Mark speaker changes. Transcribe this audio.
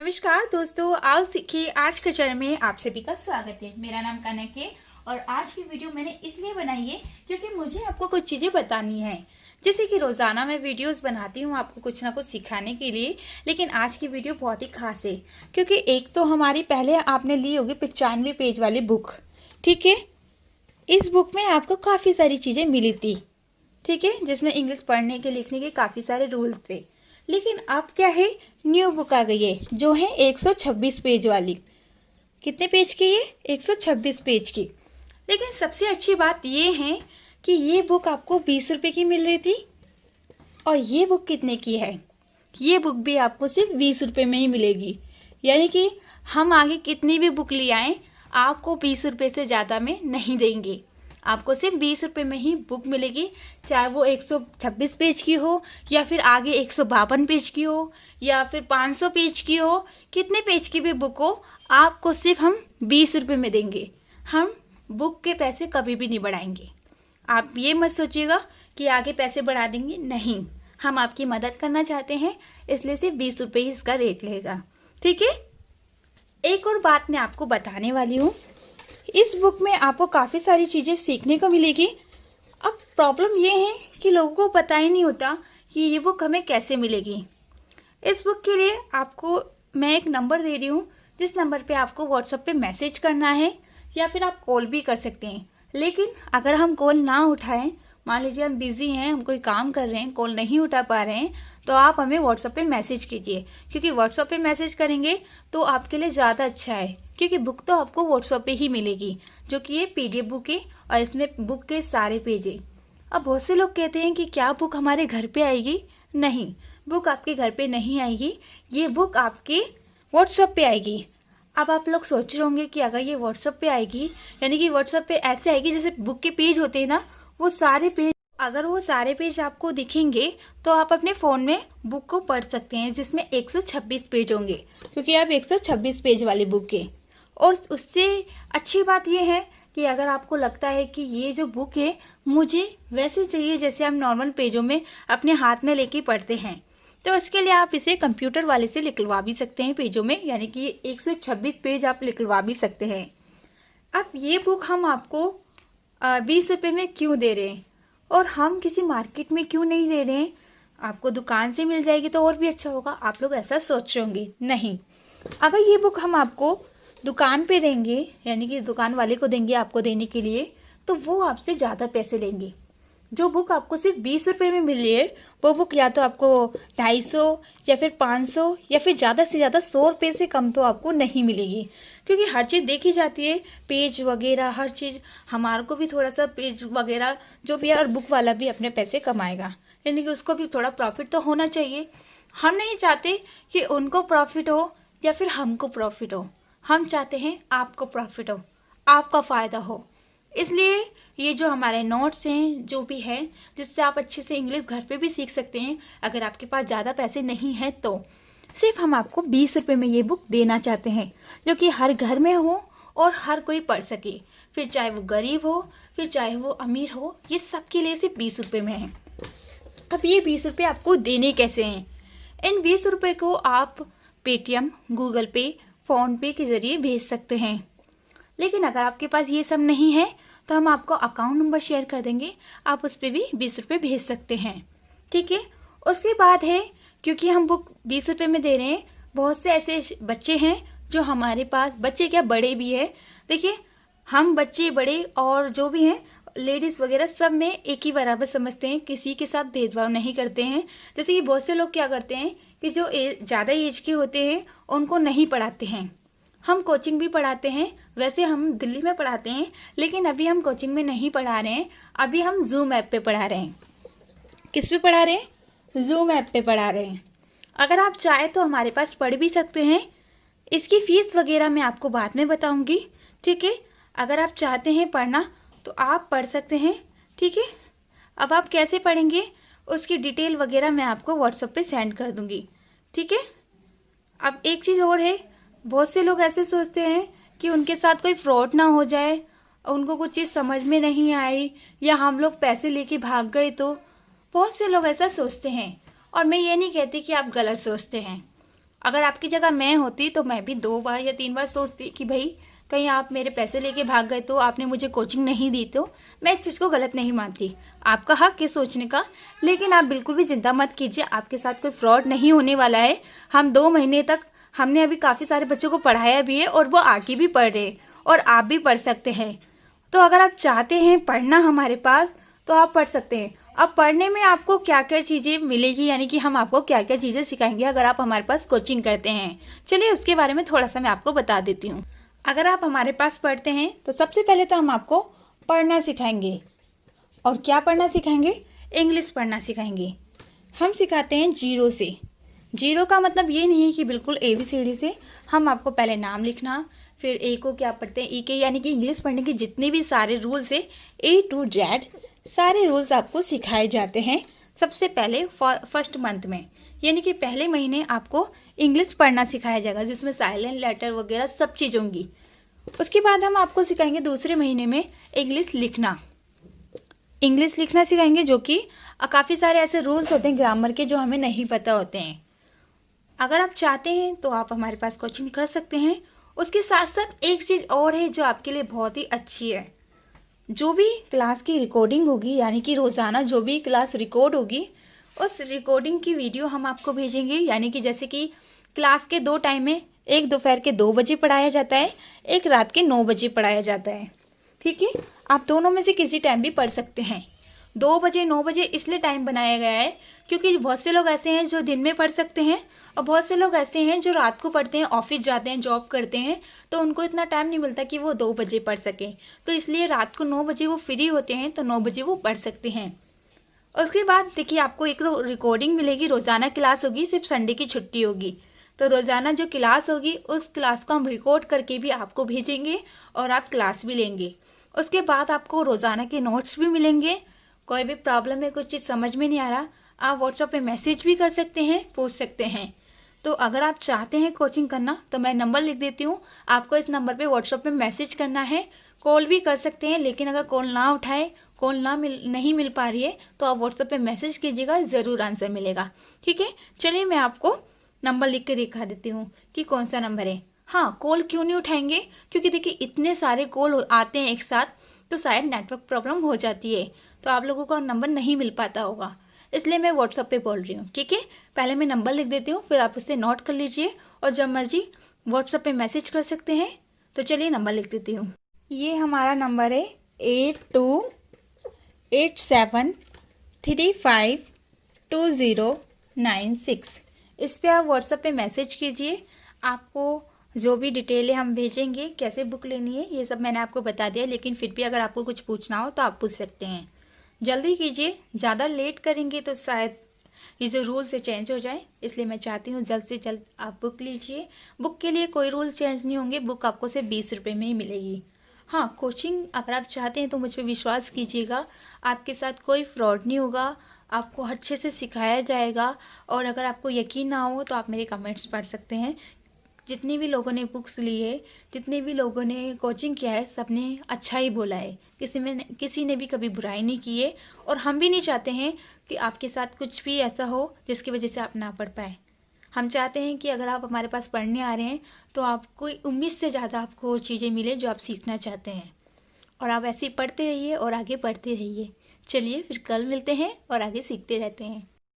Speaker 1: नमस्कार दोस्तों, आओ सीखिए। आज के चरण में आप सभी का स्वागत है। मेरा नाम कनक है और आज की वीडियो मैंने इसलिए बनाई है क्योंकि मुझे आपको कुछ चीज़ें बतानी है। जैसे कि रोज़ाना मैं वीडियोस बनाती हूँ आपको कुछ ना कुछ सिखाने के लिए, लेकिन आज की वीडियो बहुत ही खास है क्योंकि एक तो हमारी पहले आपने ली होगी 95 पेज वाली बुक, ठीक है। इस बुक में आपको काफ़ी सारी चीज़ें मिली थी, ठीक है, जिसमें इंग्लिश पढ़ने के लिखने के काफ़ी सारे रूल्स थे। लेकिन अब क्या है, न्यू बुक आ गई है जो है 126 पेज वाली। कितने पेज की है? 126 पेज की। लेकिन सबसे अच्छी बात ये है कि ये बुक आपको 20 रुपए की मिल रही थी और ये बुक कितने की है? ये बुक भी आपको सिर्फ 20 रुपए में ही मिलेगी। यानी कि हम आगे कितनी भी बुक ले आए आपको 20 रुपए से ज़्यादा में नहीं देंगे। आपको सिर्फ 20 रुपए में ही बुक मिलेगी, चाहे वो 126 पेज की हो या फिर आगे 152 पेज की हो या फिर 500 पेज की हो। कितने पेज की भी बुक हो आपको सिर्फ हम 20 रुपए में देंगे। हम बुक के पैसे कभी भी नहीं बढ़ाएंगे। आप ये मत सोचिएगा कि आगे पैसे बढ़ा देंगे, नहीं। हम आपकी मदद करना चाहते हैं, इसलिए सिर्फ 20 रुपए ही इसका रेट लेगा, ठीक है। एक और बात मैं आपको बताने वाली हूँ। इस बुक में आपको काफ़ी सारी चीज़ें सीखने को मिलेगी। अब प्रॉब्लम ये है कि लोगों को पता ही नहीं होता कि ये बुक हमें कैसे मिलेगी। इस बुक के लिए आपको मैं एक नंबर दे रही हूँ, जिस नंबर पे आपको व्हाट्सएप पे मैसेज करना है या फिर आप कॉल भी कर सकते हैं। लेकिन अगर हम कॉल ना उठाएं, मान लीजिए हम बिजी हैं, हम कोई काम कर रहे हैं, कॉल नहीं उठा पा रहे हैं, तो आप हमें व्हाट्सएप पे मैसेज कीजिए, क्योंकि व्हाट्सएप पे मैसेज करेंगे तो आपके लिए ज़्यादा अच्छा है, क्योंकि बुक तो आपको व्हाट्सएप पे ही मिलेगी, जो कि ये पीडीएफ बुक है और इसमें बुक के सारे पेज है। अब बहुत से लोग कहते हैं कि क्या बुक हमारे घर पे आएगी? नहीं, बुक आपके घर पे नहीं आएगी, ये बुक आपके व्हाट्सएप पे आएगी। अब आप लोग सोच रहे होंगे कि अगर ये व्हाट्सएप पे आएगी, यानी कि व्हाट्सएप पे ऐसे आएगी जैसे बुक के पेज होते हैं ना, वो सारे पेज, अगर वो सारे पेज आपको दिखेंगे तो आप अपने फ़ोन में बुक को पढ़ सकते हैं, जिसमें 126 पेज होंगे, क्योंकि आप 126 पेज वाली बुक है। और उससे अच्छी बात यह है कि अगर आपको लगता है कि ये जो बुक है मुझे वैसे चाहिए जैसे हम नॉर्मल पेजों में अपने हाथ में लेके पढ़ते हैं, तो इसके लिए आप इसे कंप्यूटर वाले से निकलवा भी सकते हैं पेजों में, यानी कि 126 पेज आप निकलवा भी सकते हैं। अब ये बुक हम आपको 20 रुपये में क्यों दे रहे हैं और हम किसी मार्केट में क्यों नहीं दे रहे हैं? आपको दुकान से मिल जाएगी तो और भी अच्छा होगा, आप लोग ऐसा सोच रहे होंगे। नहीं, अगर ये बुक हम आपको दुकान पे देंगे, यानी कि दुकान वाले को देंगे आपको देने के लिए, तो वो आपसे ज़्यादा पैसे लेंगे। जो बुक आपको सिर्फ 20 रुपये में मिल रही है वो बुक या तो आपको 250 या फिर 500 या फिर ज़्यादा से ज़्यादा 100 रुपये से कम तो आपको नहीं मिलेगी, क्योंकि हर चीज़ देखी जाती है, पेज वगैरह हर चीज़। हमारे को भी थोड़ा सा पेज वगैरह जो भी है, और बुक वाला भी अपने पैसे कमाएगा, यानी कि उसको भी थोड़ा प्रॉफिट तो होना चाहिए। हम नहीं चाहते कि उनको प्रॉफिट हो या फिर हमको प्रॉफिट हो, हम चाहते हैं आपको प्रॉफिट हो, आपका फ़ायदा हो। इसलिए ये जो हमारे नोट्स हैं, जो भी है, जिससे आप अच्छे से इंग्लिश घर पे भी सीख सकते हैं, अगर आपके पास ज़्यादा पैसे नहीं हैं तो सिर्फ हम आपको 20 रुपये में ये बुक देना चाहते हैं, जो कि हर घर में हो और हर कोई पढ़ सके, फिर चाहे वो गरीब हो फिर चाहे वो अमीर हो, ये सबके लिए सिर्फ 20 रुपये में है। अब ये 20 रुपये आपको देने कैसे हैं? इन 20 रुपये को आप पेटीएम, गूगल पे, फ़ोन पे के ज़रिए भेज सकते हैं। लेकिन अगर आपके पास ये सब नहीं है तो हम आपको अकाउंट नंबर शेयर कर देंगे, आप उस पर भी 20 रुपये भेज सकते हैं, ठीक है। उसके बाद है, क्योंकि हम बुक 20 रुपये में दे रहे हैं, बहुत से ऐसे बच्चे हैं जो हमारे पास, बच्चे क्या बड़े भी है, देखिए हम बच्चे बड़े और जो भी हैं लेडीज़ वगैरह सब में एक ही बराबर समझते हैं, किसी के साथ भेदभाव नहीं करते हैं। जैसे कि बहुत से लोग क्या करते हैं कि जो ज़्यादा एज के होते हैं उनको नहीं पढ़ाते हैं। हम कोचिंग भी पढ़ाते हैं, वैसे हम दिल्ली में पढ़ाते हैं, लेकिन अभी हम कोचिंग में नहीं पढ़ा रहे हैं, अभी हम जूम ऐप पे पढ़ा रहे हैं। किस पे पढ़ा रहे हैं? जूम ऐप पे पढ़ा रहे हैं। अगर आप चाहे तो हमारे पास पढ़ भी सकते हैं। इसकी फीस वगैरह मैं आपको बाद में बताऊंगी, ठीक है। अगर आप चाहते हैं पढ़ना तो आप पढ़ सकते हैं, ठीक है। अब आप कैसे पढ़ेंगे उसकी डिटेल वगैरह मैं आपको व्हाट्सएप पे सेंड कर दूंगी, ठीक है। अब एक चीज़ और है, बहुत से लोग ऐसे सोचते हैं कि उनके साथ कोई फ्रॉड ना हो जाए, उनको कुछ चीज़ समझ में नहीं आई या हम लोग पैसे लेके भाग गए, तो बहुत से लोग ऐसा सोचते हैं। और मैं ये नहीं कहती कि आप गलत सोचते हैं, अगर आपकी जगह मैं होती तो मैं भी 2 बार या 3 बार सोचती कि भाई कहीं आप मेरे पैसे लेके भाग गए तो आपने मुझे कोचिंग नहीं दी, तो मैं इस चीज़ को गलत नहीं मानती। आपका हक है सोचने का, लेकिन आप बिल्कुल भी चिंता मत कीजिए, आपके साथ कोई फ्रॉड नहीं होने वाला है। हम 2 महीने तक हमने अभी काफ़ी सारे बच्चों को पढ़ाया भी है और वो आगे भी पढ़ रहे हैं और आप भी पढ़ सकते हैं। तो अगर आप चाहते हैं पढ़ना हमारे पास तो आप पढ़ सकते हैं। अब पढ़ने में आपको क्या क्या चीज़ें मिलेगी, यानी कि हम आपको क्या क्या चीज़ें सिखाएंगे अगर आप हमारे पास कोचिंग करते हैं। चलिए उसके बारे में थोड़ा सा मैं आपको बता देती हूँ। अगर आप हमारे पास पढ़ते हैं तो सबसे पहले तो हम आपको पढ़ना सिखाएंगे। और क्या पढ़ना सिखाएंगे? इंग्लिश पढ़ना सिखाएंगे। हम सिखाते हैं जीरो से। जीरो का मतलब ये नहीं है कि बिल्कुल ABCD से। हम आपको पहले नाम लिखना, फिर ए को क्या पढ़ते हैं, ई के, यानी कि इंग्लिश पढ़ने के जितने भी सारे रूल्स है A to Z सारे रूल्स आपको सिखाए जाते हैं। सबसे पहले फर्स्ट मंथ में, यानी कि पहले महीने आपको इंग्लिश पढ़ना सिखाया जाएगा, जिसमें साइलेंट लेटर वगैरह सब चीज़ होंगी। उसके बाद हम आपको सिखाएंगे दूसरे महीने में इंग्लिश लिखना। इंग्लिश लिखना सिखाएंगे, जो कि काफ़ी सारे ऐसे रूल्स होते हैं ग्रामर के जो हमें नहीं पता होते हैं। अगर आप चाहते हैं तो आप हमारे पास कोचिंग कर सकते हैं। उसके साथ साथ एक चीज़ और है जो आपके लिए बहुत ही अच्छी है। जो भी क्लास की रिकॉर्डिंग होगी, यानी कि रोज़ाना जो भी क्लास रिकॉर्ड होगी, उस रिकॉर्डिंग की वीडियो हम आपको भेजेंगे। यानी कि जैसे कि क्लास के 2 टाइम में, एक दोपहर के 2 बजे पढ़ाया जाता है, एक रात के 9 बजे पढ़ाया जाता है। ठीक है, आप दोनों में से किसी टाइम भी पढ़ सकते हैं। 2 बजे 9 बजे इसलिए टाइम बनाया गया है क्योंकि बहुत से लोग ऐसे हैं जो दिन में पढ़ सकते हैं और बहुत से लोग ऐसे हैं जो रात को पढ़ते हैं, ऑफिस जाते हैं, जॉब करते हैं, तो उनको इतना टाइम नहीं मिलता कि वो 2 बजे पढ़ सकें। तो इसलिए रात को 9 बजे वो फ्री होते हैं तो 9 बजे वो पढ़ सकते हैं। उसके बाद देखिए आपको एक तो रिकॉर्डिंग मिलेगी, रोज़ाना क्लास होगी, सिर्फ संडे की छुट्टी होगी। तो रोज़ाना जो क्लास होगी उस क्लास को हम रिकॉर्ड करके भी आपको भेजेंगे और आप क्लास भी लेंगे। उसके बाद आपको रोज़ाना के नोट्स भी मिलेंगे। कोई भी प्रॉब्लम है, कुछ चीज़ समझ में नहीं आ रहा, आप व्हाट्सएप पे मैसेज भी कर सकते हैं, पूछ सकते हैं। तो अगर आप चाहते हैं कोचिंग करना तो मैं नंबर लिख देती हूँ, आपको इस नंबर पे व्हाट्सएप पे मैसेज करना है। कॉल भी कर सकते हैं, लेकिन अगर कॉल ना उठाए, कॉल नहीं मिल पा रही है, तो आप व्हाट्सएप पे मैसेज कीजिएगा, ज़रूर आंसर मिलेगा। ठीक है, चलिए मैं आपको नंबर लिख के दिखा देती हूँ कि कौन सा नंबर है। हाँ, कॉल क्यों नहीं उठाएंगे? क्योंकि देखिए इतने सारे कॉल आते हैं एक साथ, तो शायद नेटवर्क प्रॉब्लम हो जाती है, तो आप लोगों का नंबर नहीं मिल पाता होगा, इसलिए मैं व्हाट्सएप पे बोल रही हूँ। ठीक है, पहले मैं नंबर लिख देती हूँ, फिर आप उसे नोट कर लीजिए और जब मर्जी व्हाट्सएप पे मैसेज कर सकते हैं। तो चलिए नंबर लिख देती हूँ। ये हमारा नंबर है 8287352096। इस पर आप व्हाट्सएप पे मैसेज कीजिए। आपको जो भी डिटेल है हम भेजेंगे, कैसे बुक लेनी है ये सब मैंने आपको बता दिया, लेकिन फिर भी अगर आपको कुछ पूछना हो तो आप पूछ सकते हैं। जल्दी कीजिए, ज़्यादा लेट करेंगे तो शायद ये जो रूल्स है चेंज हो जाए, इसलिए मैं चाहती हूँ जल्द से जल्द आप बुक लीजिए। बुक के लिए कोई रूल चेंज नहीं होंगे, बुक आपको सिर्फ 20 रुपये में ही मिलेगी। हाँ, कोचिंग अगर आप चाहते हैं तो मुझ पर विश्वास कीजिएगा, आपके साथ कोई फ्रॉड नहीं होगा, आपको अच्छे से सिखाया जाएगा। और अगर आपको यकीन ना हो तो आप मेरे कमेंट्स पढ़ सकते हैं। जितने भी लोगों ने बुक्स ली है, जितने भी लोगों ने कोचिंग किया है, सबने अच्छा ही बोला है, किसी ने भी कभी बुराई नहीं की है। और हम भी नहीं चाहते हैं कि आपके साथ कुछ भी ऐसा हो जिसकी वजह से आप ना पढ़ पाए। हम चाहते हैं कि अगर आप हमारे पास पढ़ने आ रहे हैं तो आपको उम्मीद से ज़्यादा आपको वो चीज़ें मिले जो आप सीखना चाहते हैं, और आप ऐसे ही पढ़ते रहिए और आगे बढ़ते रहिए। चलिए फिर कल मिलते हैं और आगे सीखते रहते हैं।